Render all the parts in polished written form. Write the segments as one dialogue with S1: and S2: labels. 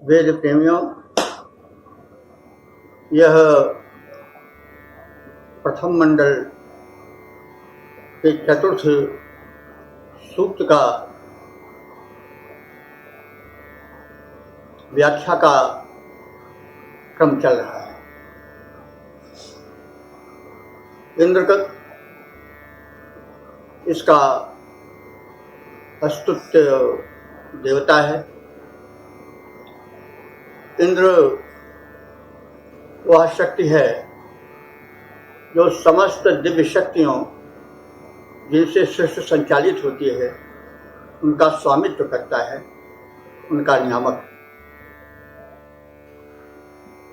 S1: वेद प्रेमियों, यह प्रथम मंडल के चतुर्थ सूक्त का व्याख्या का क्रम चल रहा है। इंद्र का इसका अस्तुत्य देवता है। इंद्र वह शक्ति है जो समस्त दिव्य शक्तियों जिनसे सृष्टि संचालित होती है उनका स्वामित्व करता है, उनका नियामक।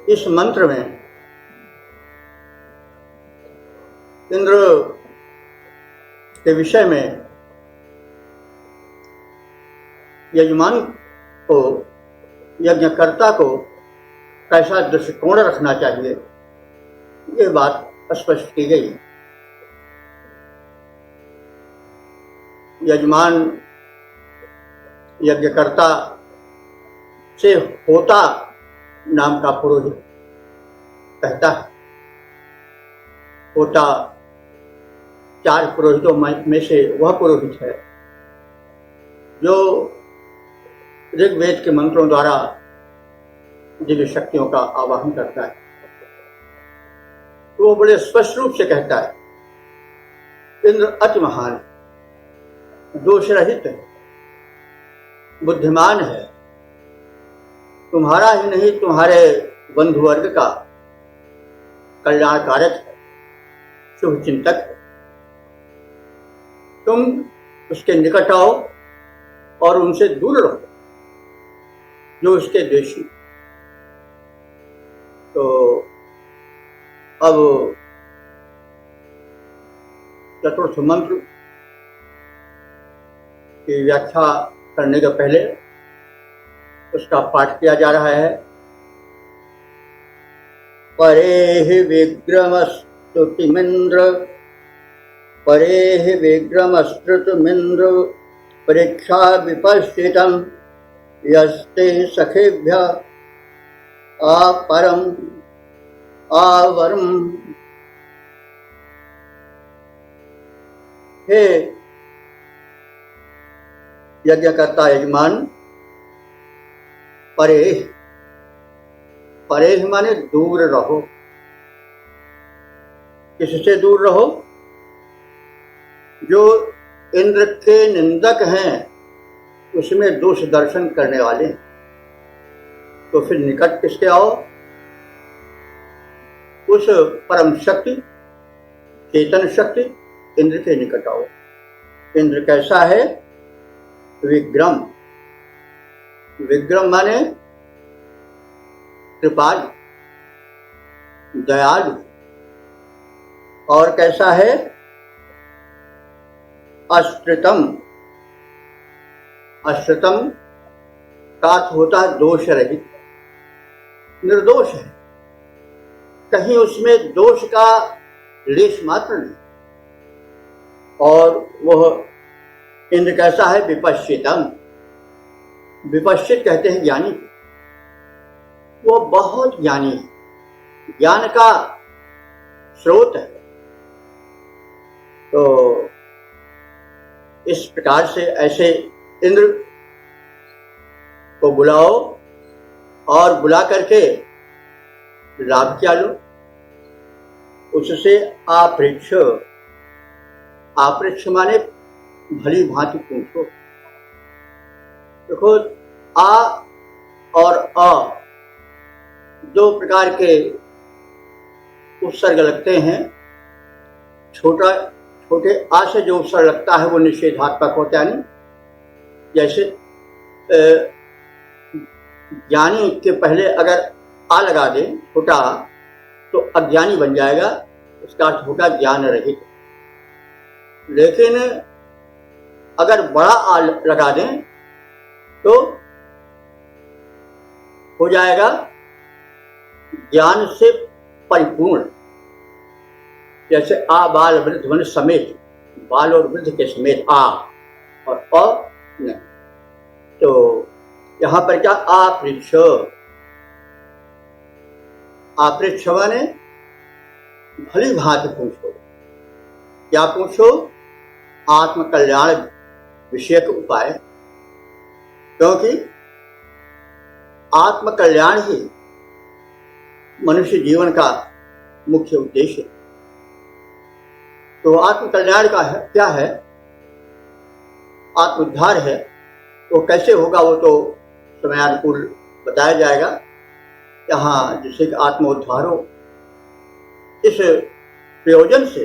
S1: इस मंत्र में इंद्र के विषय में यजमान को, यज्ञकर्ता को कैसा दृष्टिकोण रखना चाहिए, ये बात स्पष्ट की गई। यजमान यज्ञकर्ता से होता नाम का पुरोहित कहता है। होता 4 पुरोहितों में से वह पुरोहित है जो ऋग्वेद के मंत्रों द्वारा दिव्य शक्तियों का आवाहन करता है। तो वो बड़े स्पष्ट रूप से कहता है, इंद्र अति महान, दोष रहित है, बुद्धिमान है, तुम्हारा ही नहीं तुम्हारे बंधु वर्ग का कल्याणकारक है, शुभ चिंतक है। तुम उसके निकट आओ और उनसे दूर रहो जो उसके द्वेषी। तो अब चतुर्थ मंत्र की व्याख्या करने के पहले उसका पाठ किया जा रहा है। परेहि विक्रमस्तुतिमिन्द्र, परेहि विक्रमस्तुतिमिन्द्र, परीक्षा विपश्चितं यस्ते सखेभ्य अपरम आवरम। हे यज्ञकर्ता यजमान, परेह, परेह माने दूर रहो। किससे दूर रहो? जो इंद्र के निंदक हैं, उसमें दोष दर्शन करने वाले। तो फिर निकट किसके आओ? उस परम शक्ति, चेतन शक्ति इंद्र के निकट आओ। इंद्र कैसा है? विक्रम। विक्रम माने कृपालु, दयालु। और कैसा है? अश्रितम। अश्रितम का अर्थ होता है दोष रहित, निर्दोष है, कहीं उसमें दोष का लेश मात्र नहीं। और वह इंद्र कैसा है? विपश्चितम। विपश्चित कहते हैं ज्ञानी। वो बहुत ज्ञानी है, ज्ञान का स्रोत है। तो इस प्रकार से ऐसे इंद्र को बुलाओ और बुला करके लाभ क्या लो, उससे आपृच्छ। आपृच्छ माने भली भांति पूछो। देखो, आ और अ 2 प्रकार के उपसर्ग लगते हैं। छोटे आ से जो उपसर्ग लगता है वो निषेधात्मक होता है। नहीं, जैसे ज्ञानी के पहले अगर आ लगा दें छोटा, तो अज्ञानी बन जाएगा, उसका अर्थ होगा ज्ञान रहित। लेकिन अगर बड़ा आ लगा दें तो हो जाएगा ज्ञान से परिपूर्ण। जैसे आ बाल वृद्ध मन समेत, बाल और वृद्ध के समेत आ, और अ नहीं। तो यहां पर क्या आपृच्छ, आपृच्छ माने भली भांति पूछो। क्या पूछो? आत्म कल्याण विषयक उपाय, क्योंकि आत्म कल्याण ही मनुष्य जीवन का मुख्य उद्देश्य है। तो आत्म कल्याण का है क्या है? आत्मोद्धार है। तो कैसे होगा वो तो समयानुकूल बताया जाएगा। यहाँ जिससे कि आत्मोद्धार हो, इस प्रयोजन से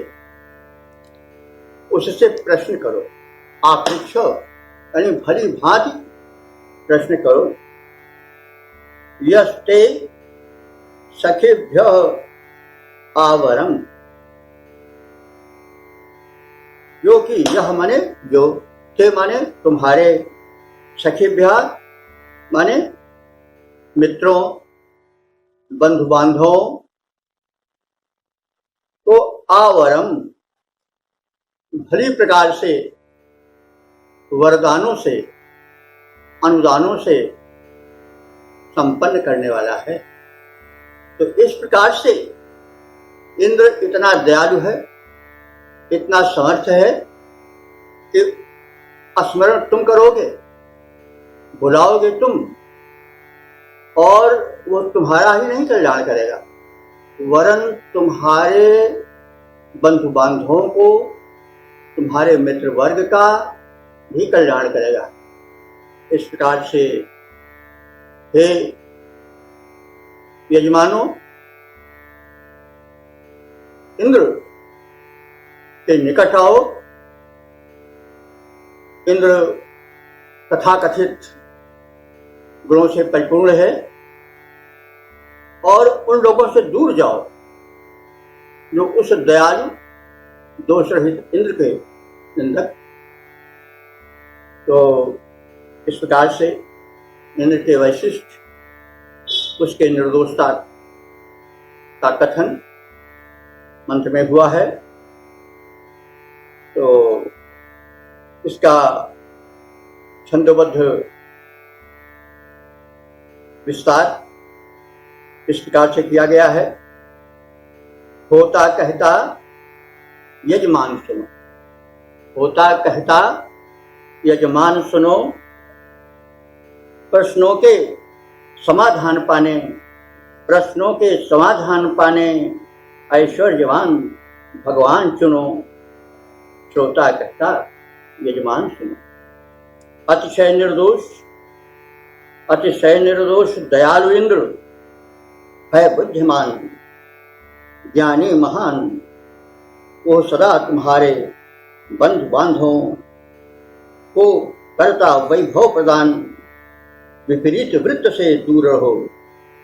S1: उससे प्रश्न करो। आपृच्छ यानी भली भांति प्रश्न करो। यस्ते सखेभ्यः आवरम, जो कि यह माने जो, ते माने तुम्हारे, सखेभ्यः माने मित्रों बंधु बांधवों को, आवरम भली प्रकार से वरदानों से अनुदानों से संपन्न करने वाला है। तो इस प्रकार से इंद्र इतना दयालु है, इतना समर्थ है कि स्मरण तुम करोगे, बुलाओगे तुम, और वो तुम्हारा ही नहीं कल्याण करेगा, वरन तुम्हारे बंधु बांधवों को, तुम्हारे मित्र वर्ग का भी कल्याण करेगा। इस प्रकार से हे यजमानों, इंद्र के निकट आओ। इंद्र तथाकथित गुणों से परिपूर्ण है, और उन लोगों से दूर जाओ जो उस दयालु दोष रहित इंद्र के निंदक। तो इस प्रकार से इंद्र के वैशिष्ट, उसके निर्दोषता का कथन मंत्र में हुआ है। तो इसका छंदोबद्ध विस्तार इस प्रकार से किया गया है। होता कहता यजमान सुनो, होता कहता यजमान सुनो, प्रश्नों के समाधान पाने, प्रश्नों के समाधान पाने ऐश्वर्यवान भगवान चुनो। श्रोता कहता यजमान सुनो। अतिशय निर्दोष, अतिशय निर्दोष दयालु इंद्र है बुद्धिमान, ज्ञानी महान, वो सदा तुम्हारे बंधु बांधवों को करता वैभव प्रदान। विपरीत वृत्त से दूर रहो,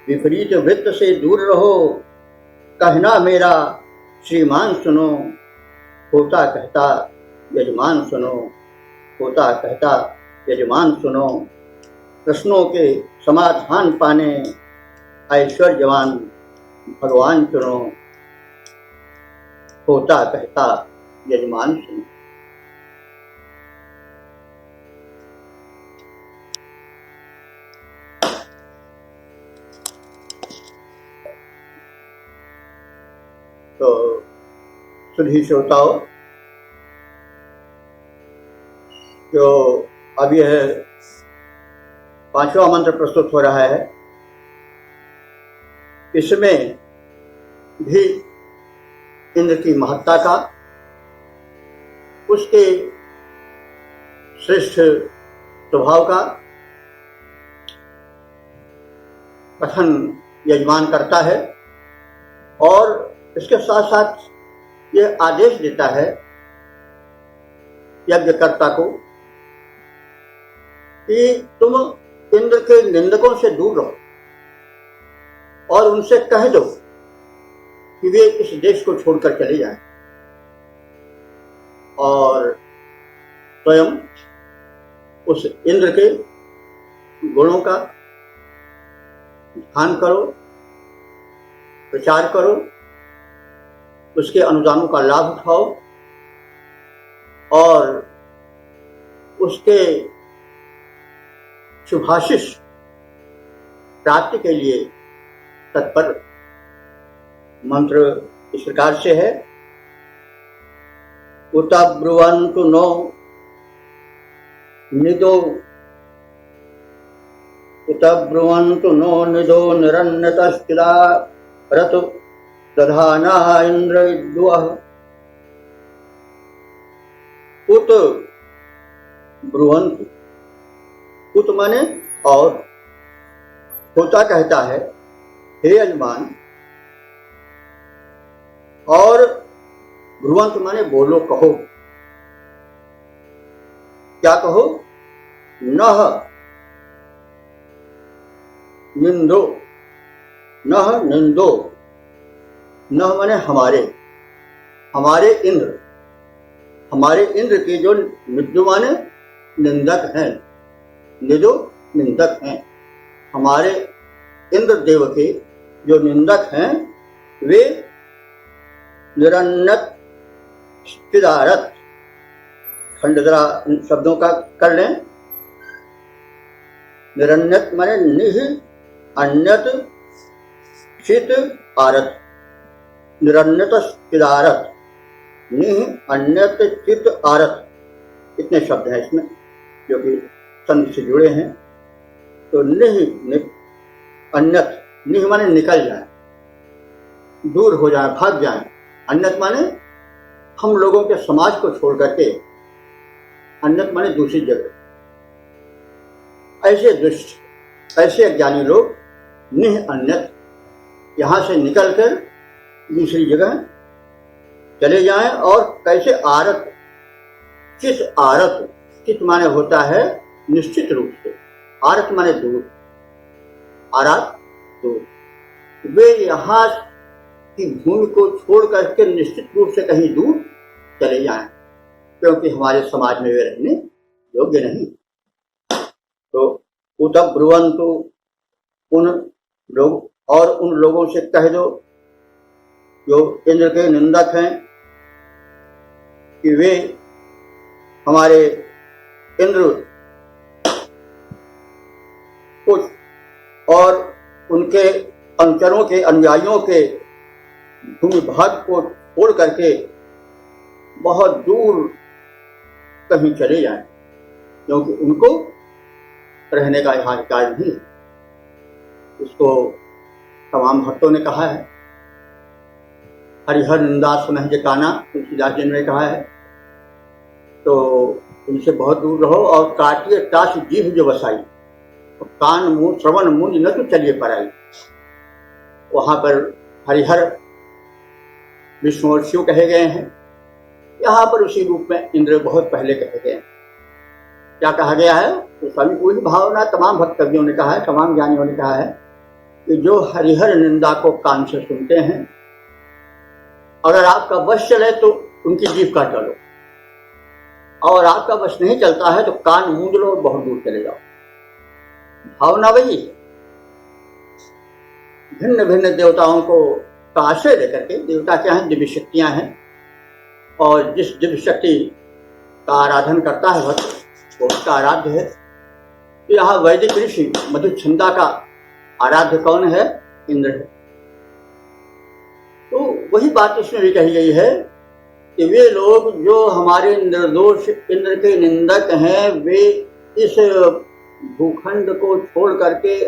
S1: विपरीत वृत्त से दूर रहो, कहना मेरा श्रीमान सुनो। होता कहता यजमान सुनो, होता कहता यजमान सुनो, प्रश्नों के समाधान पाने ऐश्वर्यवान भगवान चुनो। होता कहता यजमान सुनो। तो सुधी श्रोताओं, जो अब यह 5वां मंत्र प्रस्तुत हो रहा है, इसमें भी इंद्र की महत्ता का, उसके श्रेष्ठ स्वभाव का कथन यजमान करता है, और इसके साथ साथ यह आदेश देता है यज्ञकर्ता को कि तुम इंद्र के निंदकों से दूर रहो और उनसे कह दो कि वे इस देश को छोड़कर चले जाएं, और स्वयं उस इंद्र के गुणों का ध्यान करो, प्रचार करो, उसके अनुदानों का लाभ उठाओ, और उसके शुभाशिष प्राप्ति के लिए तत्पर। मंत्र इस प्रकार से है, उत ब्रुवन्तु नो निदो, उत ब्रुवन्तु नो निदो निरन्यतश्चिदा रतु दधाना इंद्र विद्वः। उत ब्रुवन्तु, उत माने और, होता कहता है हे यजमान, और ब्रुवंत माने बोलो, कहो। क्या कहो? नह निंदो, नह निंदो, नह माने हमारे, हमारे इंद्र, हमारे इंद्र के जो निदो माने निंदक हैं, निदो निंदक हैं, हमारे इंद्र देव के जो निंदक हैं वे निरन्नत स्थिदारत, खंड जरा इन शब्दों का कर लें। निरन्नत माने निह अन्यत चित आरत, निरन्नत स्थिदारत, निह अन्यत चित आरत, इतने शब्द हैं इसमें जो कि संधि से जुड़े हैं। तो निह अन्यत, निह माने निकल जाए, दूर हो जाए, भाग जाए। अन्यत माने हम लोगों के समाज को छोड़ करके, अन्यत माने दूसरी जगह। ऐसे दुष्ट, ऐसे अज्ञानी लोग निह अन्यत, यहां से निकलकर दूसरी जगह चले जाएं। और कैसे? आरत, किस आरत, चित माने होता है निश्चित रूप से, आरत माने दूर, आरत दूर। वे यहां की भूमि को छोड़ करके निश्चित रूप से कहीं दूर चले जाएं, क्योंकि हमारे समाज में वे रहने योग्य नहीं। तो उत ब्रुवन्तु, उन लोग, और उन लोगों से कह दो जो इंद्र के निंदक हैं कि वे हमारे इंद्र को और उनके अनुचरों के, अनुयायियों के भूमि भाग को छोड़ करके बहुत दूर कहीं चले जाएं, क्योंकि उनको रहने का यहाँ अधिकार नहीं। इसको तमाम भक्तों ने कहा है। हरिहर निंदा सुनह जे काना, तुलसीदास जी ने कहा है। तो उनसे बहुत दूर रहो। और काटिए टास जीभ जो बसाई, तो कान मुंह श्रवण मुंज न तो चलिए पराई। वहां पर हरिहर विष्णु और शिव कहे गए हैं, यहाँ पर उसी रूप में इंद्र बहुत पहले कहे गए हैं। क्या कहा गया है? तो स्वामी पूरी भावना तमाम भक्त कवियों ने कहा है, तमाम ज्ञानियों ने कहा है कि जो हरिहर निंदा को कान से सुनते हैं, अगर आपका वश चले तो उनकी जीभ काट डालो, और आपका वश नहीं चलता है तो कान मूंद लो और बहुत दूर चले जाओ। भावना वही, भिन्न भिन्न देवताओं को का आश्रय लेकर के, देवता क्या है? दिव्य शक्तियां हैं, और जिस दिव्य शक्ति का आराधन करता है भक्त वो उसका आराध्य है। तो यहाँ वैदिक ऋषि मधुछंदा का आराध्य कौन है? इंद्र है। तो वही बात इसमें भी कही गई है कि वे लोग जो हमारे निर्दोष इंद्र के निंदक हैं, वे इस भूखंड को छोड़ करके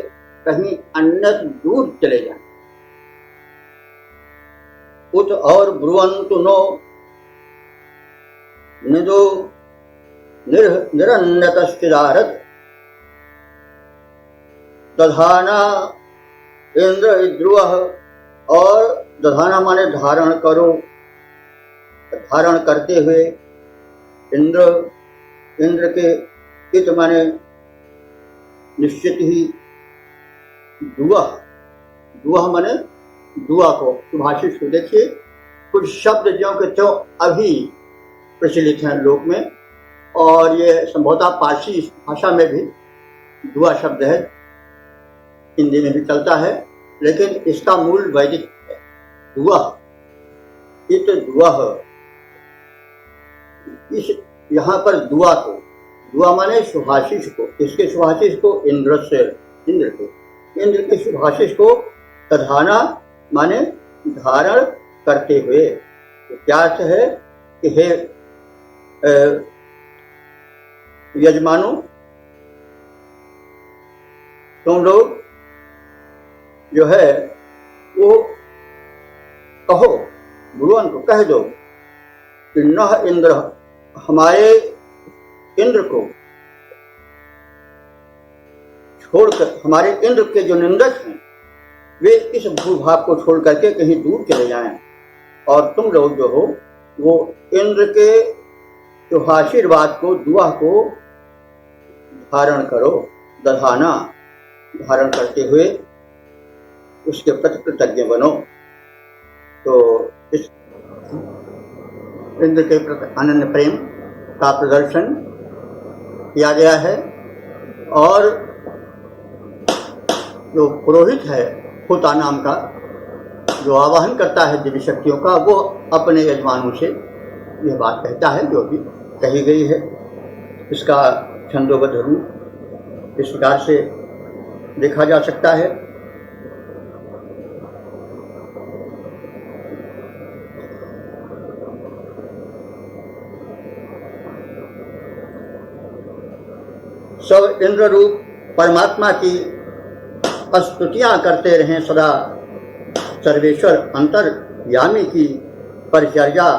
S1: कहीं अन्यत्र दूर चले जाएं। उत और ब्रुवन्तु नो निदो निरन्यतश्चिदारत दधाना इंद्र ध्रुवः। और दधाना माने धारण करो, धारण करते हुए इंद्र, इंद्र के इत माने निश्चित ही, दुआ, दुआ माने दुआ को, सुभाषित को। देखिए कुछ शब्द ज्यों के त्यों अभी प्रचलित हैं लोक में, और ये संभवतः पारसी भाषा में भी दुआ शब्द है, हिंदी में भी चलता है, लेकिन इसका मूल वैदिक है दुआ। इत दुआ, इस यहाँ पर दुआ को, दुआ माने सुभाषित को, इसके सुभाषित को इंद्र से, इंद्र को, इंद्र के शुभाशीष को तधाना माने धारण करते हुए। तो क्या अर्थ है कि हे यजमानो, तुम लोग जो है वो कहो, गुरुवन को कह दो कि नह इंद्र, हमारे इंद्र को छोड़कर, हमारे इंद्र के जो निंदक हैं वे इस भूभाग को छोड़ करके कहीं दूर चले जाएं, और तुम लोग जो हो वो इंद्र के जो आशीर्वाद को, दुआ को धारण करो, दधाना धारण करते हुए उसके प्रति कृतज्ञ बनो। तो इस इंद्र के प्रति अनन्य प्रेम का प्रदर्शन किया गया है, और जो पुरोहित है होता नाम का, जो आवाहन करता है दिव्य शक्तियों का, वो अपने यजमानों से यह बात कहता है जो भी कही गई है। इसका छंदोबद्ध रूप इस प्रकार से देखा जा सकता है। सब इंद्र रूप परमात्मा की स्तुतियां करते रहें सदा, सर्वेश्वर अंतर्यामी की परिचर्या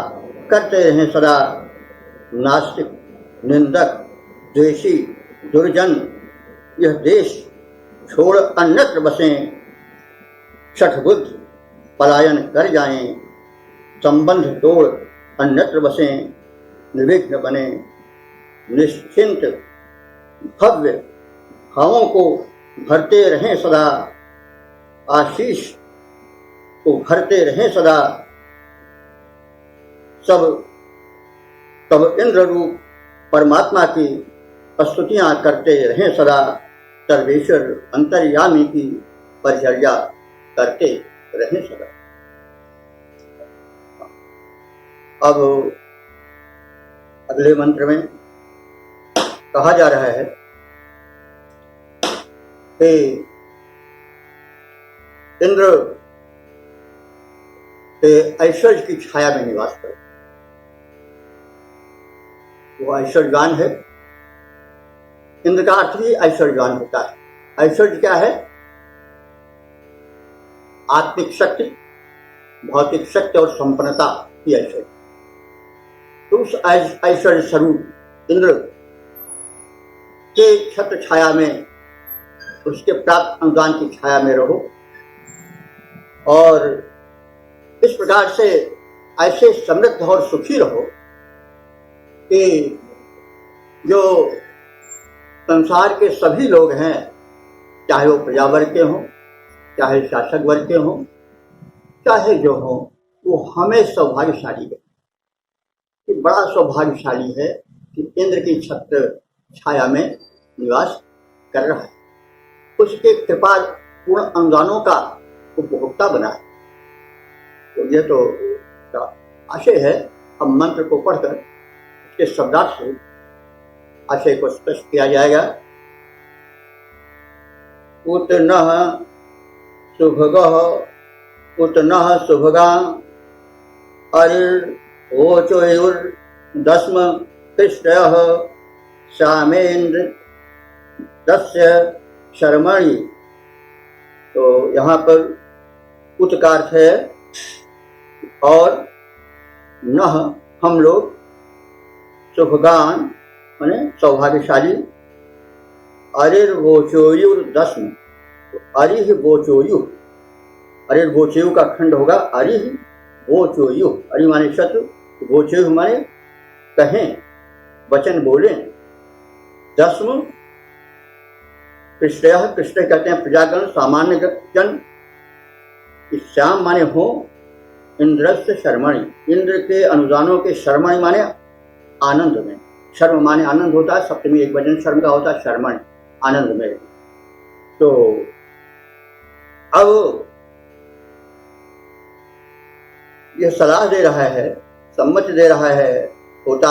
S1: करते रहें सदा। नास्तिक, निंदक, द्वेषी, दुर्जन यह देश छोड़ अन्यत्र बसें, शठबुद्ध पलायन कर जाएं, संबंध तोड़ अन्यत्र बसें, निर्विघ्न बने, निश्चिंत भव्य भावों को भरते रहें सदा, आशीष को भरते रहें सदा। सब तब इंद्र रूप परमात्मा की स्तुतियां करते रहें सदा, सर्वेश्वर अंतर्यामी की परिचर्या करते रहें सदा। अब अगले मंत्र में कहा जा रहा है कि इंद्र के ऐश्वर्य की छाया में निवास करो। वो ऐश्वर्यवान है। इंद्र का अर्थ भी ऐश्वर्यवान होता है। ऐश्वर्य क्या है? आत्मिक शक्ति, भौतिक शक्ति और संपन्नता की ऐश्वर्य। तो उस ऐश्वर्य स्वरूप इंद्र के छत्र छाया में, उसके प्राप्त अनुदान की छाया में रहो, और इस प्रकार से ऐसे समृद्ध और सुखी रहो कि जो संसार के सभी लोग हैं, चाहे वो प्रजा वर्ग के हों, चाहे शासक वर्ग के हों, चाहे जो हों, वो हमें सौभाग्यशाली है कि बड़ा सौभाग्यशाली है कि इंद्र की छत्र छाया में निवास कर रहा है, उसके कृपा पूर्ण अनुदानों का उपभोक्ता बना है। तो यह तो आशय है। अब मंत्र को पढ़कर इसके शब्दार्थ से आशय को स्पष्ट किया जाएगा। उत नः सुभगः उत नः शुभगा अरिर्वोचोर्दस्म कृष्णयः श्यामेन्द्र दस्य शर्मणि। तो यहाँ पर उत का अर्थ है और, नह हम लोग, शुभगान माने सौभाग्यशाली, अरिर्वोचोयुर्दस्म, तो अरिह वोचोयु, अरिर्वोचोयु का खंड होगा अरिह वोचोयु। अरि माने शत्रु, वोचोयु माने कहें, वचन बोले। दस्म कृष्ण, कृष्ण कहते हैं प्रजागण, सामान्य जन। श्याम माने हो, इंद्रस्य शर्मणि, इंद्र के अनुदानों के शर्मणि माने आनंद में। शर्म माने आनंद होता है, सप्तमी एक वचन शर्म का होता है, शर्मणि आनंद में। तो अब यह सलाह दे रहा है, सम्मति दे रहा है होता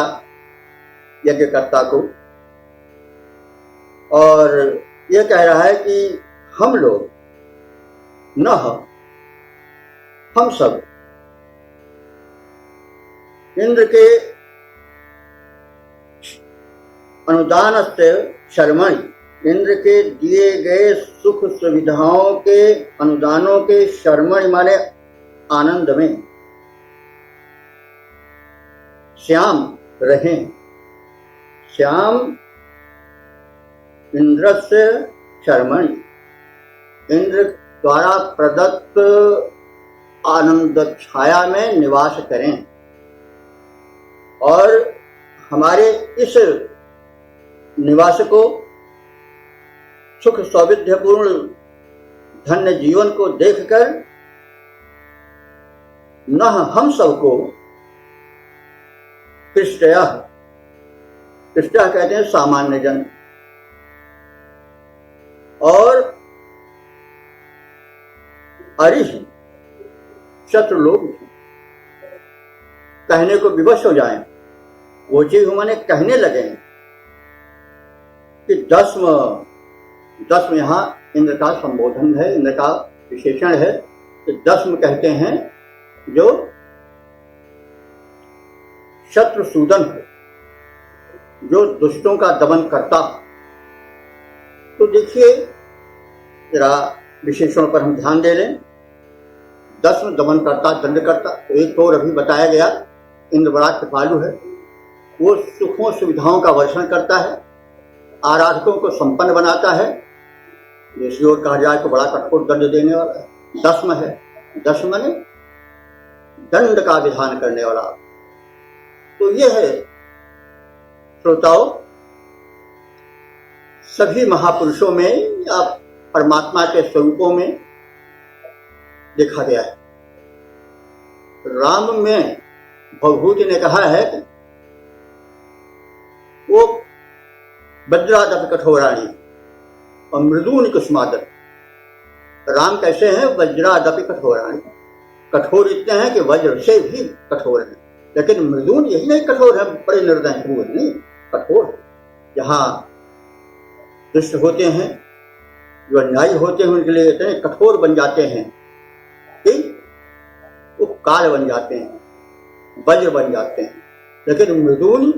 S1: यज्ञकर्ता को, और यह कह रहा है कि हम लोग न हम सब इंद्र के अनुदान से शर्मणि, इंद्र के दिए गए सुख सुविधाओं के अनुदानों के शर्मणि माने आनंद में श्याम रहें। श्याम इंद्रस्य शर्मणि, इंद्र द्वारा प्रदत्त आनंद छाया में निवास करें और हमारे इस निवास को सुख सौविध्यपूर्ण धन्य जीवन को देखकर न हम सबको कृष्टयः, कृष्टयः कहते हैं सामान्य जन, और अरिष शत्रु लोग कहने को विवश हो जाएं, वो चीज माने कहने लगे कि दस्म यहाँ इंद्र का संबोधन है, इंद्र का विशेषण है कि दस्म कहते हैं जो शत्रुसूदन है, जो दुष्टों का दमन करता। तो देखिए जरा विशेषणों पर हम ध्यान दे लें। दस्म दमन करता, दंड करता। तो एक और अभी बताया गया, इंद्र बड़ा कृपालु है, वो सुखों सुविधाओं का वर्षण करता है, आराधकों को संपन्न बनाता है। दूसरी ओर कहा जाए तो बड़ा कठोर दंड देने वाला है, दस्म है। दस्म माने दंड का विधान करने वाला। तो यह है श्रोताओं, सभी महापुरुषों में या परमात्मा के स्वरूपों में देखा गया है। राम में भवभूति ने कहा है कि वो वज्रादपि कठोराणि और मृदूनि कुसुमादर। राम कैसे हैं? वज्रादपि कठोराणि, कठोर इतने हैं कि वज्र से भी कठोर है। लेकिन मृदून यही नहीं कठोर है, बड़े निर्दय नहीं, कठोर। जहां दुष्ट होते हैं, जो अन्यायी होते हैं, उनके लिए इतने कठोर बन जाते हैं कि वो काल बन जाते हैं, वज्र बन जाते हैं। लेकिन मृदून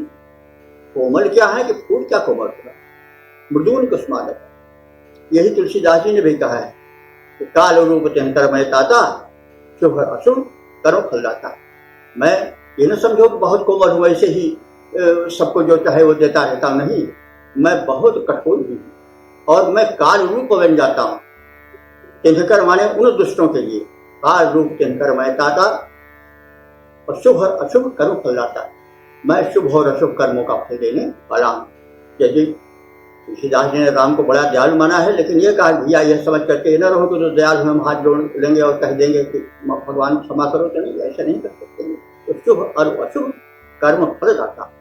S1: कोमल क्या है कि फूल क्या कोमल होगा, मृदून कुसुमादर। यही तुलसीदास जी ने भी कहा है कि काल रूप त्यंतरमय ताता, शुभ अशुभ करो फलदाता। मैं ये न समझो कि बहुत कोमल हूँ, ऐसे ही सबको जो चाहे वो देता रहता, नहीं, मैं बहुत कठोर भी हूँ और मैं काल रूप बन जाता हूँ। तिनकर माने उन दुष्टों के लिए, काल रूप तिनकर मैं ताता और शुभ और अशुभ करो फलदाता। मैं शुभ और अशुभ कर्मों का फल देने वाला हूँ। यदि तुलसीदास जी ने राम को बड़ा दयालु माना है, लेकिन ये कहा भैया यह समझ करके न रहो कि तो दयालु हम हाथ जोड़ लेंगे और कह देंगे कि भगवान क्षमा करो, तो नहीं, ऐसा नहीं कर सकते। तो शुभ और अशुभ कर्म फल दाता,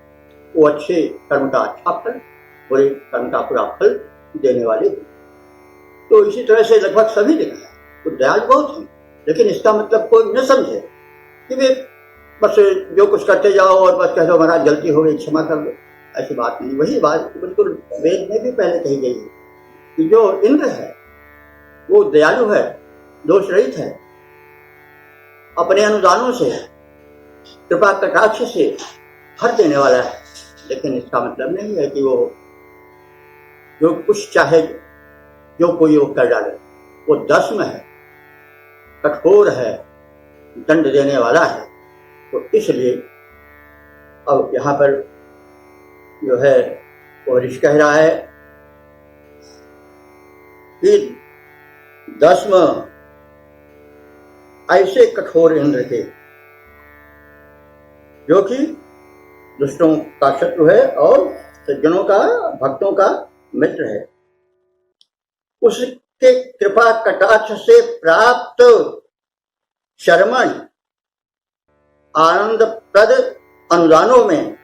S1: वो अच्छे कर्म का अच्छा फल, बुरे कर्म का बुरा फल देने वाले। तो इसी तरह से लगभग सभी लिखा है। तो दयालु बहुत हैं, लेकिन इसका मतलब कोई न समझे कि वे बस जो कुछ करते जाओ और बस कह दो महाराज गलती हो गई क्षमा कर दो, ऐसी बात नहीं। वही बात बिल्कुल वेद में भी पहले कही गई है कि जो इंद्र है वो दयालु है, दोष रहित है, अपने अनुदानों से, कृपा कटाक्ष से भर देने वाला है। लेकिन इसका मतलब नहीं है कि वो जो कुछ चाहे जो कोई वो कर डाले। वो दस्म है, कठोर है, दंड देने वाला है। तो इसलिए अब यहां पर जो है वो ऋषि कह रहा है कि दस्म ऐसे कठोर इंद्र के, जो कि दुष्टों का शत्रु है और सज्जनों का, भक्तों का मित्र है, उसके कृपा कटाक्ष से प्राप्त शर्मण आनंद प्रद अनुदानों में,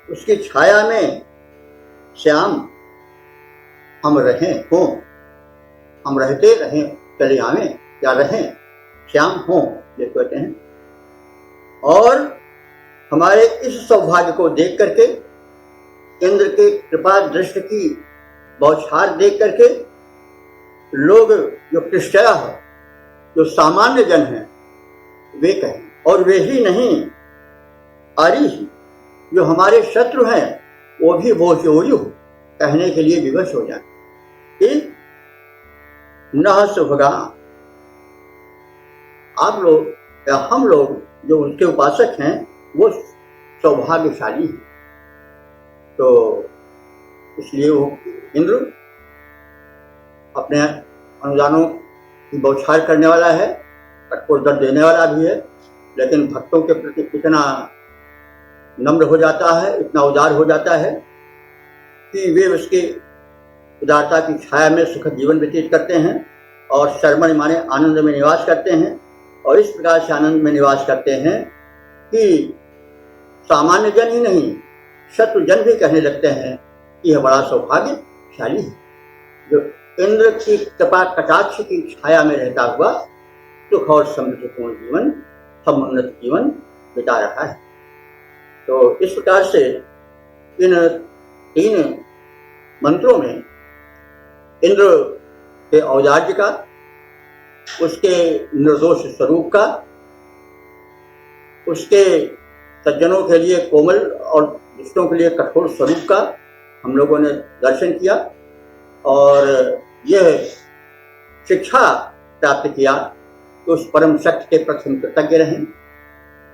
S1: उसकी छाया में श्याम हम रहें हों, हम रहते रहें, चले आवें या रहें, श्याम हों, ये कहते हैं। और हमारे इस सौभाग्य को देख करके, इंद्र के कृपा दृष्टि की बौछार देख करके लोग जो कृष्टया है, जो सामान्य जन हैं वे कहें, और वे ही नहीं, आरी ही जो हमारे शत्रु हैं वो भी वो चोरी हो कहने के लिए विवश हो जाए कि न सुभगा, आप लोग या हम लोग जो उनके उपासक हैं वो सौभाग्यशाली हैं। तो इसलिए वो इंद्र अपने अनुदानों की बौछार करने वाला है, कठोर दंड देने वाला भी है, लेकिन भक्तों के प्रति इतना नम्र हो जाता है, इतना उदार हो जाता है कि वे उसके उदारता की छाया में सुखद जीवन व्यतीत करते हैं और शर्मण माने आनंद में निवास करते हैं। और इस प्रकार से आनंद में निवास करते हैं कि सामान्य जन ही नहीं, शत्रु जन भी कहने लगते हैं कि यह बड़ा सौभाग्यशाली है जो इंद्र की कृपा कटाक्ष की छाया में रहता हुआ सुख और समृद्धिपूर्ण जीवन, समुन्नत जीवन बिता रहा है। तो इस प्रकार से इन 3 मंत्रों में इंद्र के औदार्य का, उसके निर्दोष स्वरूप का, उसके सज्जनों के लिए कोमल और दुष्टों के लिए कठोर स्वरूप का हम लोगों ने दर्शन किया और यह शिक्षा प्राप्त किया कि उस परम शक्ति के प्रति हम कृतज्ञ रहें।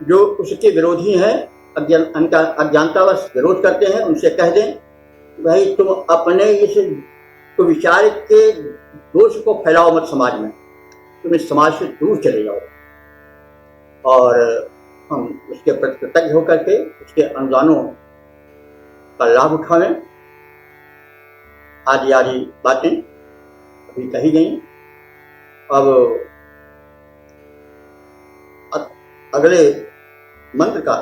S1: जो उसके विरोधी हैं, अज्ञानतावश विरोध करते हैं, उनसे कह दें भाई तुम अपने इस विचार के दोष को फैलाओ मत समाज में, तुम इस समाज से दूर चले जाओ। और हम उसके प्रति कृतज्ञ होकर के उसके अनुदानों का लाभ उठावें। आदि आदि बातें अभी कही गई। अब अगले मंत्र का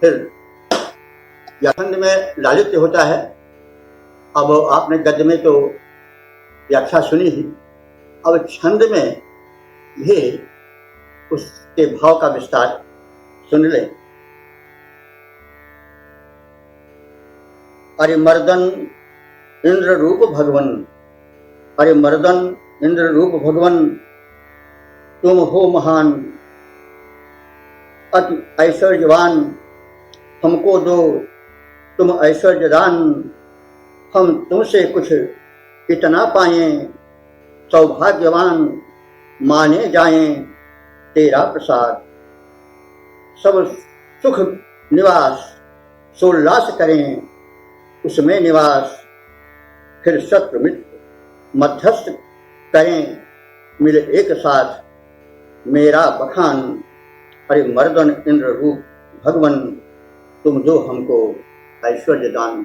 S1: फिर व्याख्यान में लालित्य होता है। अब आपने गद्य में तो व्याख्या सुनी ही, अब छंद में भी उसके भाव का विस्तार सुन लें। अरे मर्दन इंद्र रूप भगवन, अरे मर्दन इंद्र रूप भगवन, तुम हो महान अति ऐश्वर्यवान, हमको दो तुम ऐश्वर्य दान, हम तुमसे कुछ इतना पाएं, सौभाग्यवान माने जाएं तेरा प्रसाद। सब सुख निवास सोल्लास करें उसमें निवास, फिर शत्रु मित्र मध्यस्थ करें मिले एक साथ मेरा बखान। अरे मर्दन इंद्र रूप भगवन, तुम दो हमको ऐश्वर्य दान,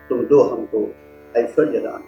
S1: तुम दो हमको ऐश्वर्य दान।